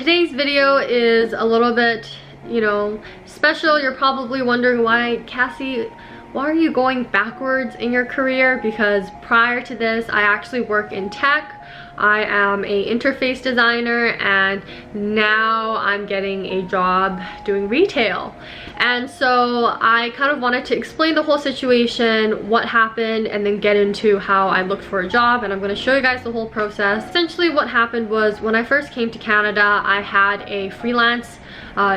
Today's video is a little bit, special. You're probably wondering why, Cassie, why are you going backwards in your career? Because prior to this, I actually work in tech. I am a interface designer, and now I'm getting a job doing retail. And so I kind of wanted to explain the whole situation, what happened, and then get into how I looked for a job. And I'm going to show you guys the whole process. Essentially what happened was, when I first came to Canada, I had a freelance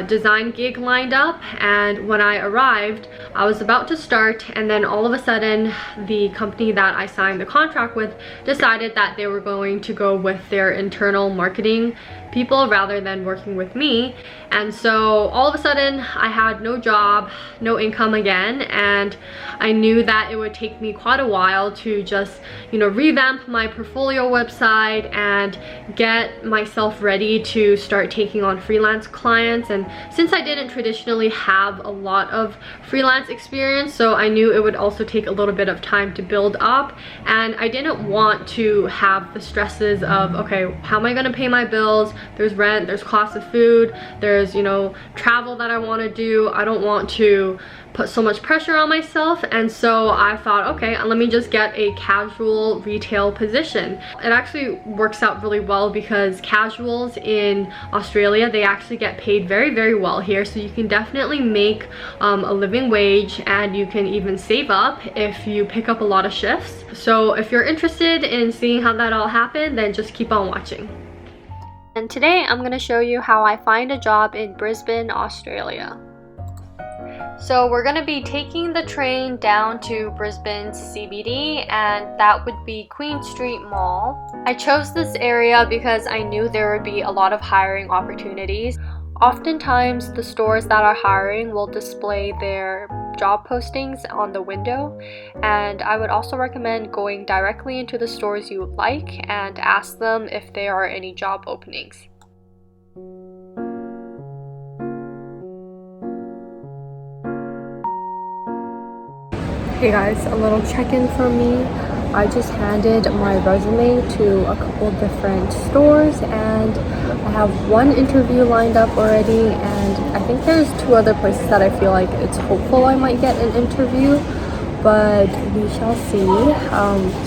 design gig lined up, and when I arrived, I was about to start, and then all of a sudden the company that I signed the contract with decided that they were going to go with their internal marketing people rather than working with me. And so all of a sudden I had no job, no income again, and I knew that it would take me quite a while to just revamp my portfolio website and get myself ready to start taking on freelance clients. And since I didn't traditionally have a lot of freelance experience, so I knew it would also take a little bit of time to build up, and I didn't want to have the stresses of, okay, how am I going to pay my bills? There's rent, there's cost of food, there's travel that I want to do. I don't want to put so much pressure on myself, and so I thought, okay, let me just get a casual retail position. It actually works out really well because casuals in Australia, they actually get paid very, very well here, so you can definitely make a living wage, and you can even save up if you pick up a lot of shifts. So if you're interested in seeing how that all happened, then just keep on watching. And today I'm going to show you how I find a job in Brisbane, Australia. So we're going to be taking the train down to Brisbane's CBD, and that would be Queen Street Mall. I chose this area because I knew there would be a lot of hiring opportunities. Oftentimes the stores that are hiring will display their job postings on the window, and I would also recommend going directly into the stores you would like and ask them if there are any job openings. Hey guys, a little check-in from me. I just handed my resume to a couple different stores, and I have one interview lined up already, and I think there's two other places that I feel like it's hopeful I might get an interview, but we shall see.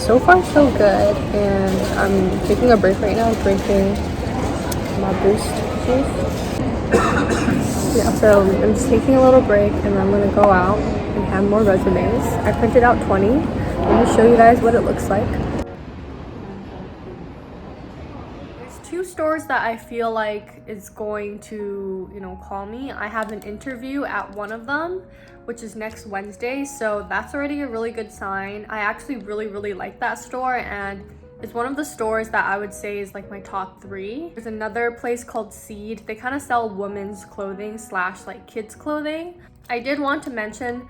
So far so good, and I'm taking a break right now, drinking my Boost juice. Yeah, so I'm just taking a little break, and I'm gonna go out and hand more resumes. I printed out 20. Let me show you guys what it looks like. There's two stores that I feel like is going to, call me. I have an interview at one of them, which is next Wednesday, so that's already a really good sign. I actually really like that store, and it's one of the stores that I would say is like my top 3. There's another place called Seed. They kind of sell women's clothing / like kids clothing. I did want to mention,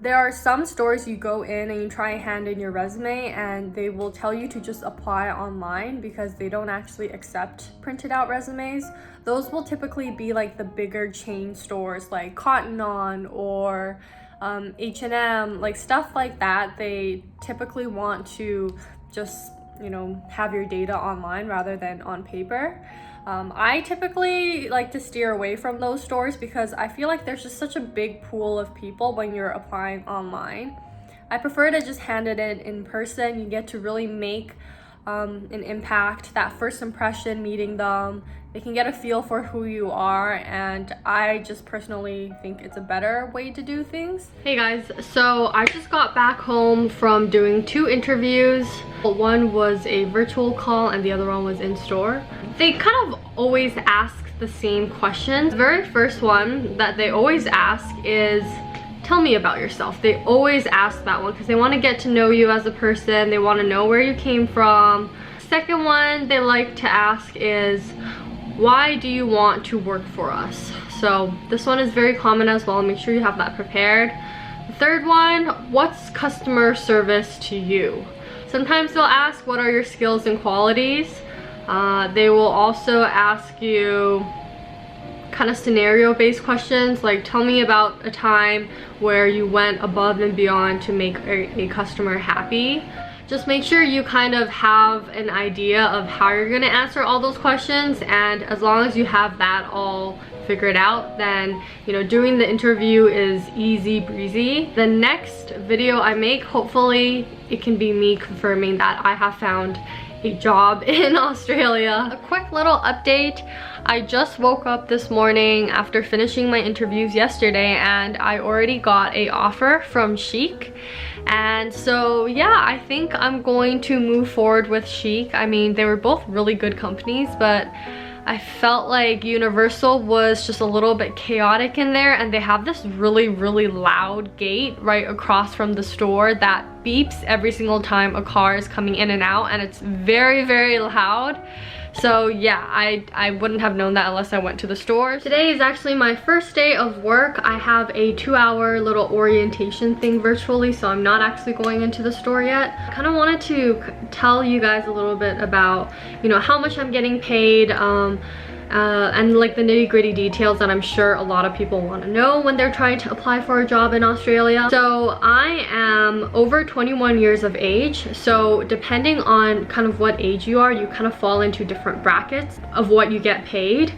there are some stores you go in and you try and hand in your resume, and they will tell you to just apply online because they don't actually accept printed out resumes. Those will typically be like the bigger chain stores like Cotton On or H&M, like stuff like that. They typically want to just have your data online rather than on paper. I typically like to steer away from those stores because I feel like there's just such a big pool of people when you're applying online. I prefer to just hand it in person. You get to really make an impact, that first impression, meeting them. They can get a feel for who you are, and I just personally think it's a better way to do things. Hey guys, so I just got back home from doing 2 interviews. One was a virtual call and the other one was in store. They kind of always ask the same questions. The very first one that they always ask is, tell me about yourself. They always ask that one because they want to get to know you as a person. They want to know where you came from. Second one they like to ask is, why do you want to work for us? So this one is very common as well. Make sure you have that prepared. The third one, what's customer service to you? Sometimes they'll ask, what are your skills and qualities? They will also ask you kind of scenario-based questions, like tell me about a time where you went above and beyond to make a customer happy. just make sure you kind of have an idea of how you're gonna answer all those questions, and as long as you have that all figured out, then doing the interview is easy breezy. The next video I make, hopefully it can be me confirming that I have found a job in Australia. A quick little update. I just woke up this morning after finishing my interviews yesterday, and I already got an offer from Chic. And so yeah, I think I'm going to move forward with Chic. I mean, they were both really good companies, but I felt like Universal was just a little bit chaotic in there, and they have this really loud gate right across from the store that beeps every single time a car is coming in and out, and it's very loud. So yeah, I wouldn't have known that unless I went to the store. Today is actually my first day of work. I have a 2-hour little orientation thing virtually, so I'm not actually going into the store yet. I kind of wanted to tell you guys a little bit about, how much I'm getting paid, and like the nitty-gritty details that I'm sure a lot of people want to know when they're trying to apply for a job in Australia. So I am over 21 years of age, so depending on kind of what age you are, you kind of fall into different brackets of what you get paid.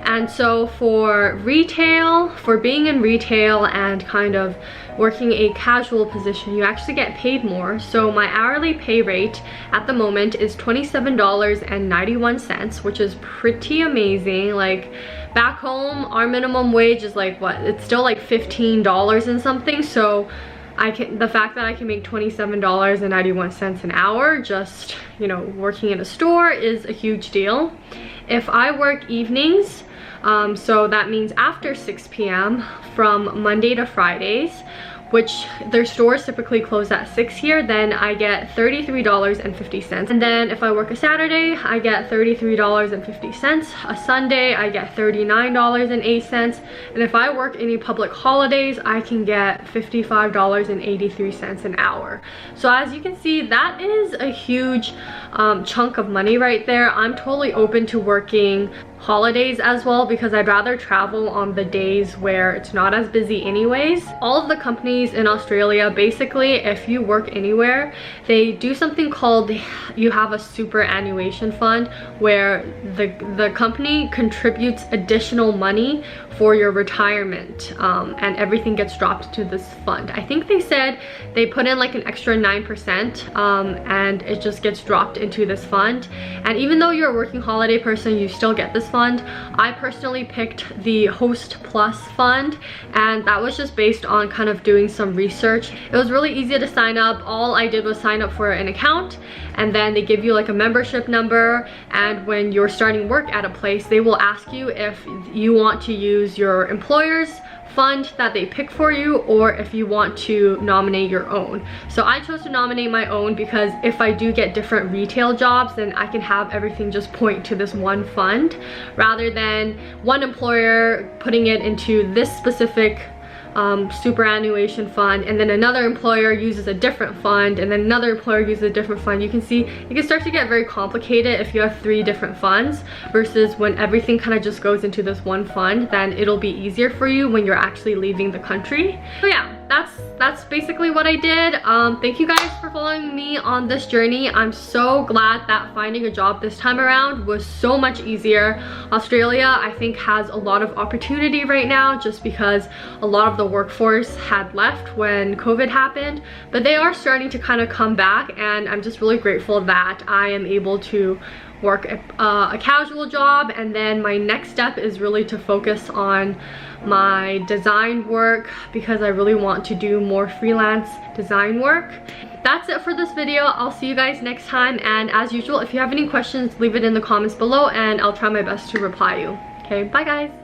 And so for retail, for being in retail and kind of working a casual position, you actually get paid more. So my hourly pay rate at the moment is $27.91, which is pretty amazing. Like back home, our minimum wage is like what? It's still like $15 and something. So the fact that I can make $27.91 an hour just, working in a store is a huge deal. If I work evenings, so that means after 6 p.m. from Monday to Fridays, which their stores typically close at 6 here, then I get $33.50. And then if I work a Saturday, I get $33.50. A Sunday, I get $39.08. And if I work any public holidays, I can get $55.83 an hour. So as you can see, that is a huge chunk of money right there. I'm totally open to working holidays as well, because I'd rather travel on the days where it's not as busy anyways. All of the companies in Australia, basically, if you work anywhere, they do something called, you have a superannuation fund, where the company contributes additional money for your retirement, and everything gets dropped to this fund. I think they said they put in like an extra 9%, and it just gets dropped into this fund. And even though you're a working holiday person, you still get this fund. I personally picked the Host Plus fund, and that was just based on kind of doing some research. It was really easy to sign up. All I did was sign up for an account, and then they give you like a membership number, and when you're starting work at a place, they will ask you if you want to use your employer's fund that they pick for you, or if you want to nominate your own. So I chose to nominate my own, because if I do get different retail jobs, then I can have everything just point to this one fund, rather than one employer putting it into this specific superannuation fund, and then another employer uses a different fund, and then another employer uses a different fund. You can see it can start to get very complicated if you have 3 different funds, versus when everything kind of just goes into this one fund, then it'll be easier for you when you're actually leaving the country. So yeah, that's basically what I did. Thank you guys for following me on this journey. I'm so glad that finding a job this time around was so much easier. Australia, I think, has a lot of opportunity right now, just because a lot of the workforce had left when COVID happened, but they are starting to kind of come back, and I'm just really grateful that I am able to work a casual job. And then my next step is really to focus on my design work, because I really want to do more freelance design work. That's it for this video. I'll see you guys next time, and as usual, if you have any questions, leave it in the comments below and I'll try my best to reply you. Okay, bye guys.